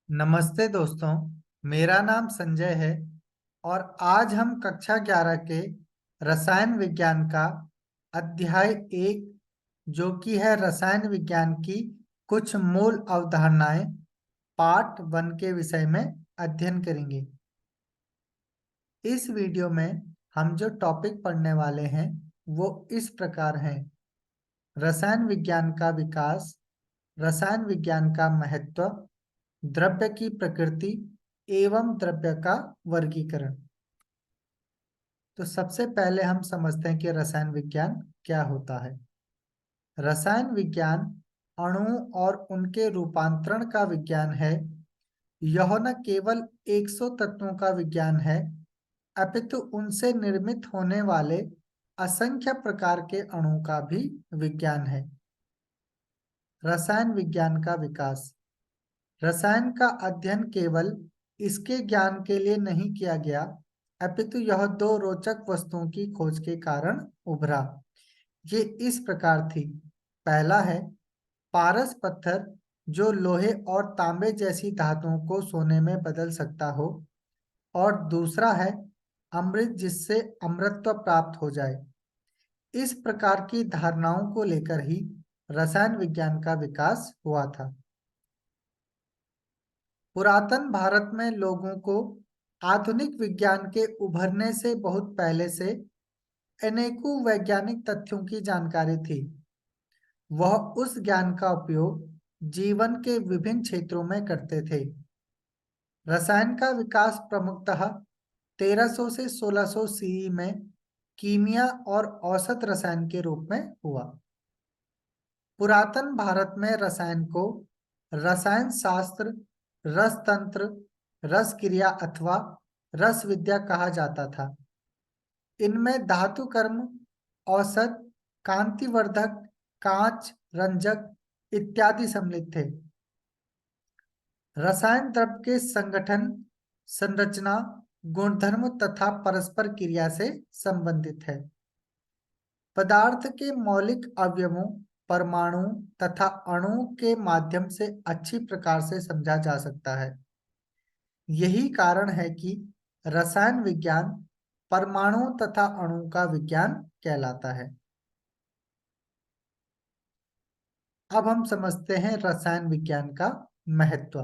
नमस्ते दोस्तों। मेरा नाम संजय है और आज हम कक्षा 11 के रसायन विज्ञान का अध्याय 1 जो कि है रसायन विज्ञान की कुछ मूल अवधारणाएं पार्ट 1 के विषय में अध्ययन करेंगे। इस वीडियो में हम जो टॉपिक पढ़ने वाले हैं वो इस प्रकार हैं: रसायन विज्ञान का विकास, रसायन विज्ञान का महत्व, द्रव्य की प्रकृति एवं द्रव्य का वर्गीकरण। तो सबसे पहले हम समझते हैं कि रसायन विज्ञान क्या होता है। रसायन विज्ञान अणु और उनके रूपांतरण का विज्ञान है। यह न केवल 100 तत्वों का विज्ञान है, अपितु उनसे निर्मित होने वाले असंख्य प्रकार के अणु का भी विज्ञान है। रसायन विज्ञान का विकास। रसायन का अध्ययन केवल इसके ज्ञान के लिए नहीं किया गया, अपितु यह दो रोचक वस्तुओं की खोज के कारण उभरा। ये इस प्रकार थी: पहला है पारस पत्थर जो लोहे और तांबे जैसी धातुओं को सोने में बदल सकता हो, और दूसरा है अमृत जिससे अमरत्व प्राप्त हो जाए। इस प्रकार की धारणाओं को लेकर ही रसायन विज्ञान का विकास हुआ था। पुरातन भारत में लोगों को आधुनिक विज्ञान के उभरने से बहुत पहले से अनेकों वैज्ञानिक तथ्यों की जानकारी थी। वह उस ज्ञान का उपयोग जीवन के विभिन्न क्षेत्रों में करते थे। रसायन का विकास प्रमुखतः 1300 से 1600 सीई में कीमिया और औसत रसायन के रूप में हुआ। पुरातन भारत में रसायन को रसायन शास्त्र, रसतंत्र, रस क्रिया अथवा रस विद्या कहा जाता था। इनमें धातु कर्म, औसत, कांतिवर्धक, कांच, रंजक इत्यादि सम्मिलित थे। रसायन द्रव्य के संगठन, संरचना, गुणधर्म तथा परस्पर क्रिया से संबंधित है। पदार्थ के मौलिक अवयवों, परमाणु तथा अणुओं के माध्यम से अच्छी प्रकार से समझा जा सकता है। यही कारण है कि रसायन विज्ञान परमाणु तथा अणु का विज्ञान कहलाता है। अब हम समझते हैं रसायन विज्ञान का महत्व।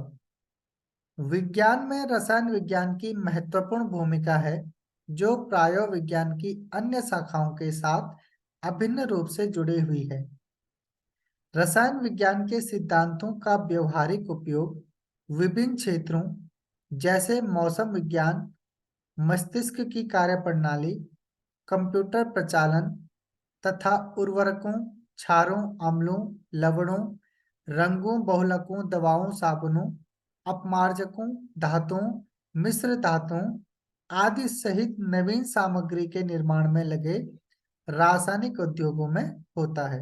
विज्ञान में रसायन विज्ञान की महत्वपूर्ण भूमिका है, जो प्रायो विज्ञान की अन्य शाखाओं के साथ अभिन्न रूप से जुड़ी हुई है। रसायन विज्ञान के सिद्धांतों का व्यवहारिक उपयोग विभिन्न क्षेत्रों जैसे मौसम विज्ञान, मस्तिष्क की कार्यप्रणाली, कंप्यूटर प्रचालन तथा उर्वरकों, क्षारों, अम्लों, लवणों, रंगों, बहुलकों, दवाओं, साबुनों, अपमार्जकों, धातुओं, मिश्र धातुओं आदि सहित नवीन सामग्री के निर्माण में लगे रासायनिक उद्योगों में होता है।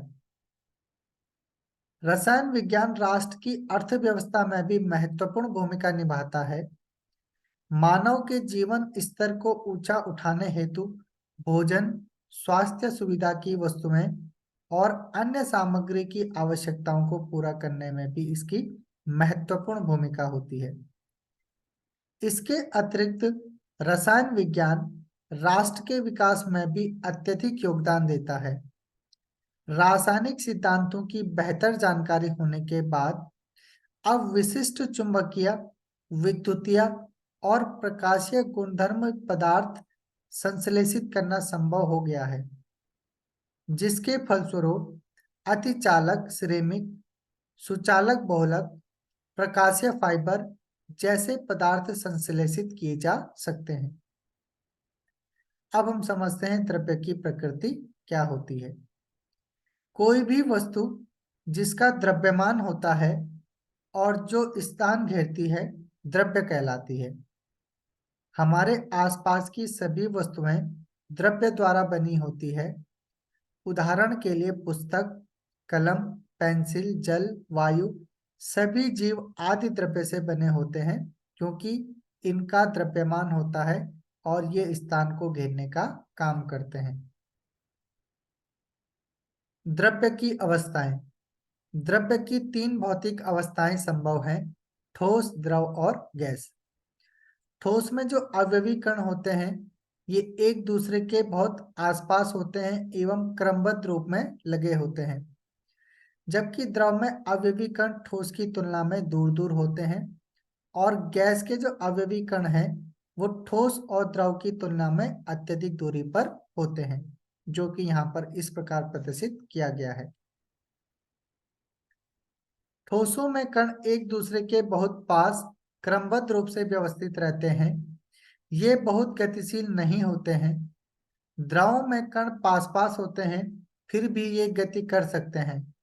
रसायन विज्ञान राष्ट्र की अर्थव्यवस्था में भी महत्वपूर्ण भूमिका निभाता है। मानव के जीवन स्तर को ऊंचा उठाने हेतु भोजन, स्वास्थ्य सुविधा की वस्तुएं और अन्य सामग्री की आवश्यकताओं को पूरा करने में भी इसकी महत्वपूर्ण भूमिका होती है। इसके अतिरिक्त रसायन विज्ञान राष्ट्र के विकास में भी अत्यधिक योगदान देता है। रासायनिक सिद्धांतों की बेहतर जानकारी होने के बाद अब विशिष्ट चुंबकीय, विद्युतीय और प्रकाशीय गुणधर्म पदार्थ संश्लेषित करना संभव हो गया है, जिसके फलस्वरूप अतिचालक सिरेमिक, सुचालक बहुलक, प्रकाशीय फाइबर जैसे पदार्थ संश्लेषित किए जा सकते हैं। अब हम समझते हैं द्रव्य की प्रकृति क्या होती है। कोई भी वस्तु जिसका द्रव्यमान होता है और जो स्थान घेरती है, द्रव्य कहलाती है। हमारे आसपास की सभी वस्तुएं द्रव्य द्वारा बनी होती है। उदाहरण के लिए पुस्तक, कलम, पेंसिल, जल, वायु सभी जीव आदि द्रव्य से बने होते हैं, क्योंकि इनका द्रव्यमान होता है और ये स्थान को घेरने का काम करते हैं। द्रव्य की अवस्थाएं। द्रव्य की तीन भौतिक अवस्थाएं संभव हैं: ठोस, द्रव और गैस। ठोस में जो अवयवी कण होते हैं ये एक दूसरे के बहुत आसपास होते हैं एवं क्रमबद्ध रूप में लगे होते हैं, जबकि द्रव में अवयवी कण ठोस की तुलना में दूर दूर होते हैं और गैस के जो अवयवी कण हैं वो ठोस और द्रव की तुलना में अत्यधिक दूरी पर होते हैं, जो कि यहाँ पर इस प्रकार प्रदर्शित किया गया है। ठोसों में कण एक दूसरे के बहुत पास क्रमबद्ध रूप से व्यवस्थित रहते हैं। ये बहुत गतिशील नहीं होते हैं। द्रव में कण पास पास होते हैं, फिर भी ये गति कर सकते हैं,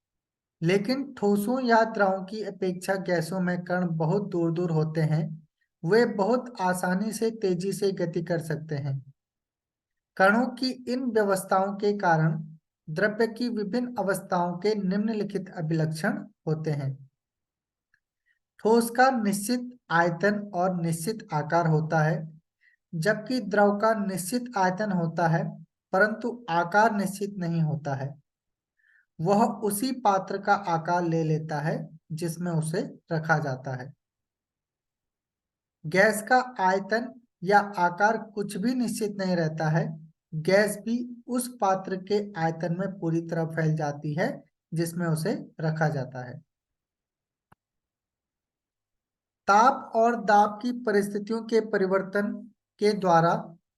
लेकिन ठोसों या द्रवों की अपेक्षा गैसों में कण बहुत दूर दूर होते हैं। वे बहुत आसानी से तेजी से गति कर सकते हैं। कणों की इन व्यवस्थाओं के कारण द्रव्य की विभिन्न अवस्थाओं के निम्नलिखित अभिलक्षण होते हैं। ठोस का निश्चित आयतन और निश्चित आकार होता है, जबकि द्रव का निश्चित आयतन होता है परंतु आकार निश्चित नहीं होता है। वह उसी पात्र का आकार ले लेता है जिसमें उसे रखा जाता है। गैस का आयतन या आकार कुछ भी निश्चित नहीं रहता है। गैस भी उस पात्र के आयतन में पूरी तरह फैल जाती है जिसमें उसे रखा जाता है। ताप और दाब की परिस्थितियों के परिवर्तन के द्वारा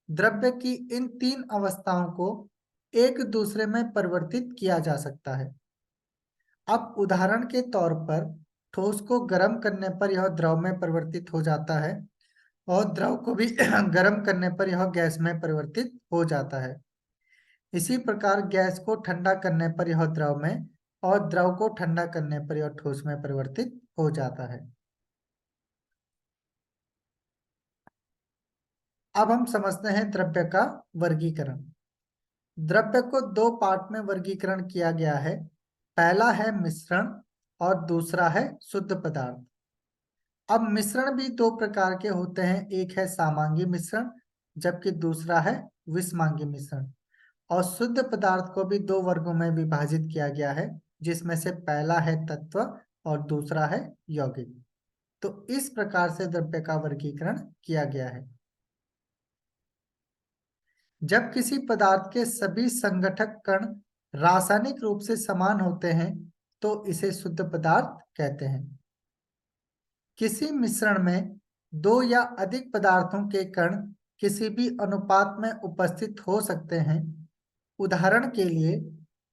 द्रव्य की इन तीन अवस्थाओं को एक दूसरे में परिवर्तित किया जा सकता है। अब उदाहरण के तौर पर ठोस को गर्म करने पर यह द्रव में परिवर्तित हो जाता है और द्रव को भी गर्म करने पर यह गैस में परिवर्तित हो जाता है। इसी प्रकार गैस को ठंडा करने पर यह द्रव में और द्रव को ठंडा करने पर यह ठोस में परिवर्तित हो जाता है। अब हम समझते हैं द्रव्य का वर्गीकरण। द्रव्य को दो पार्ट में वर्गीकरण किया गया है। पहला है मिश्रण और दूसरा है शुद्ध पदार्थ। अब मिश्रण भी दो प्रकार के होते हैं, एक है सामांगी मिश्रण जबकि दूसरा है विषमांगी मिश्रण। और शुद्ध पदार्थ को भी दो वर्गों में विभाजित किया गया है, जिसमें से पहला है तत्व और दूसरा है यौगिक। तो इस प्रकार से द्रव्य का वर्गीकरण किया गया है। जब किसी पदार्थ के सभी संगठक कण रासायनिक रूप से समान होते हैं तो इसे शुद्ध पदार्थ कहते हैं। किसी मिश्रण में दो या अधिक पदार्थों के कण किसी भी अनुपात में उपस्थित हो सकते हैं। उदाहरण के लिए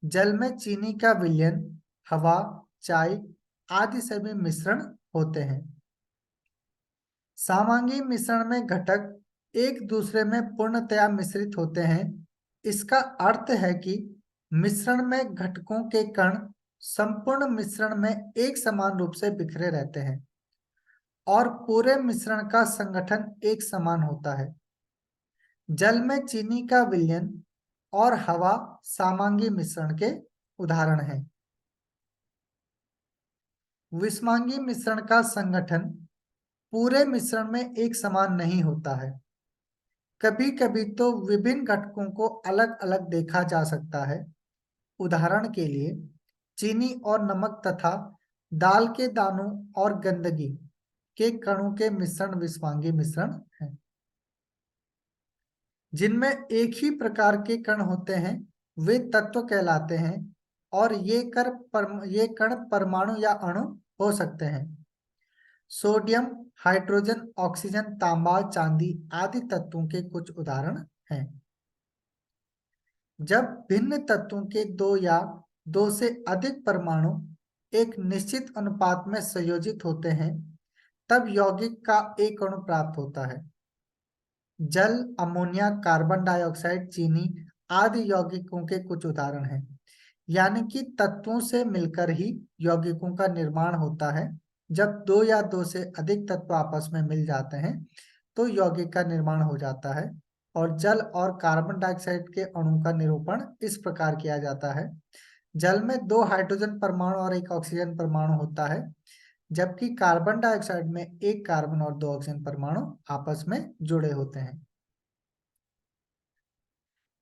जल में चीनी का विलयन, हवा, चाय आदि सभी मिश्रण होते हैं। सामांगी मिश्रण में घटक एक दूसरे में पूर्णतया मिश्रित होते हैं। इसका अर्थ है कि मिश्रण में घटकों के कण संपूर्ण मिश्रण में एक समान रूप से बिखरे रहते हैं और पूरे मिश्रण का संगठन एक समान होता है। जल में चीनी का विलयन और हवा सामांगी मिश्रण के उदाहरण हैं। विषमांगी मिश्रण का संगठन पूरे मिश्रण में एक समान नहीं होता है। कभी कभी तो विभिन्न घटकों को अलग अलग देखा जा सकता है। उदाहरण के लिए चीनी और नमक तथा दाल के दानों और गंदगी के कणों के मिश्रण विषमांगी मिश्रण है। जिनमें एक ही प्रकार के कण होते हैं वे तत्व कहलाते हैं और ये कण परमाणु या अणु हो सकते हैं। सोडियम, हाइड्रोजन, ऑक्सीजन, तांबा, चांदी आदि तत्वों के कुछ उदाहरण हैं। जब भिन्न तत्वों के दो या दो से अधिक परमाणु एक निश्चित अनुपात में संयोजित होते हैं तब यौगिक का एक अणु प्राप्त होता है। जल, अमोनिया, कार्बन डाइऑक्साइड, चीनी आदि यौगिकों के कुछ उदाहरण हैं। यानी कि तत्वों से मिलकर ही यौगिकों का निर्माण होता है। जब दो या दो से अधिक तत्व आपस में मिल जाते हैं तो यौगिक का निर्माण हो जाता है। और जल और कार्बन डाइऑक्साइड के अणु का निरूपण इस प्रकार किया जाता है। जल में दो हाइड्रोजन परमाणु और एक ऑक्सीजन परमाणु होता है, जबकि कार्बन डाइऑक्साइड में एक कार्बन और दो ऑक्सीजन परमाणु आपस में जुड़े होते हैं।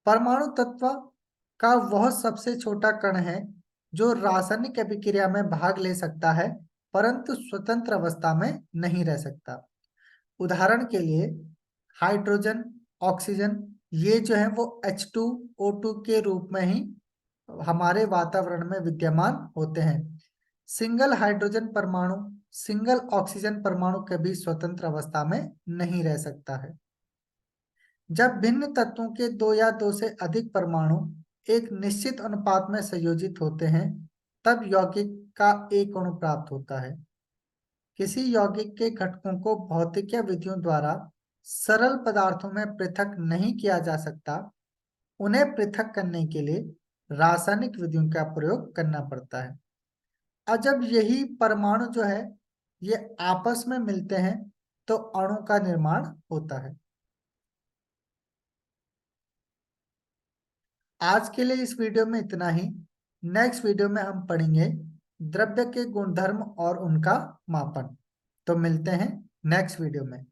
परमाणु तत्व का वह सबसे छोटा कण है जो रासायनिक अभिक्रिया में भाग ले सकता है परंतु स्वतंत्र अवस्था में नहीं रह सकता। उदाहरण के लिए हाइड्रोजन, ऑक्सीजन, ये जो है वो H2O2 के रूप में ही हमारे वातावरण में विद्यमान होते हैं। सिंगल हाइड्रोजन परमाणु, सिंगल ऑक्सीजन परमाणु कभी स्वतंत्र अवस्था में नहीं रह सकता है। जब भिन्न तत्वों के दो या दो से अधिक परमाणु एक निश्चित अनुपात में संयोजित होते हैं, तब यौगिक का एक अणु प्राप्त होता है। किसी यौगिक के घटकों को भौतिकीय विधियों द्वारा सरल पदार्थों में पृथक नहीं किया जा सकता। उन्हें पृथक करने के लिए रासायनिक विधियों का प्रयोग करना पड़ता है। और जब यही परमाणु जो है ये आपस में मिलते हैं तो अणु का निर्माण होता है। आज के लिए इस वीडियो में इतना ही। नेक्स्ट वीडियो में हम पढ़ेंगे द्रव्य के गुणधर्म और उनका मापन। तो मिलते हैं नेक्स्ट वीडियो में।